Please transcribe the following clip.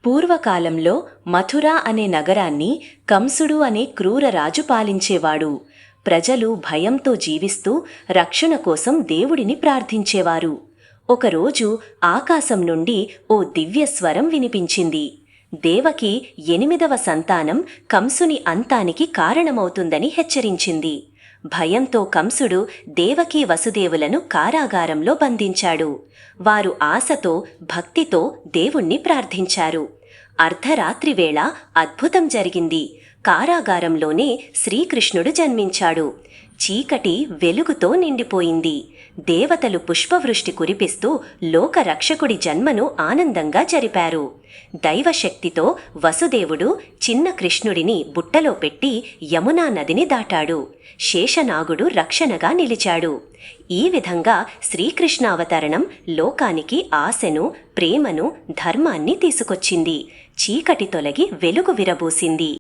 పూర్వకాలంలో మథుర అనే నగరాన్ని కంసుడు అనే క్రూర రాజు పాలించేవాడు. ప్రజలు భయంతో జీవిస్తూ రక్షణ కోసం దేవుడిని ప్రార్థించేవారు. ఒకరోజు ఆకాశం నుండి ఓ దివ్యస్వరం వినిపించింది. దేవకి 8వ సంతానం కంసుని అంతానికి కారణమవుతుందని హెచ్చరించింది. భయంతో కంసుడు దేవకీ వసుదేవులను కారాగారంలో బంధించాడు. వారు ఆశతో భక్తితో దేవుణ్ణి ప్రార్థించారు. అర్ధరాత్రివేళ అద్భుతం జరిగింది. కారాగారంలోనే శ్రీకృష్ణుడు జన్మించాడు. చీకటి వెలుగుతో నిండిపోయింది. దేవతలు పుష్పవృష్టి కురిపిస్తూ లోకరక్షకుడి జన్మను ఆనందంగా జరిపారు. దైవశక్తితో వసుదేవుడు చిన్న కృష్ణుడిని బుట్టలో పెట్టి యమునా నదిని దాటాడు. శేషనాగుడు రక్షణగా నిలిచాడు. ఈ విధంగా శ్రీకృష్ణావతరణం లోకానికి ఆశను, ప్రేమను, ధర్మాన్ని తీసుకొచ్చింది. చీకటి తొలగి వెలుగు విరబూసింది.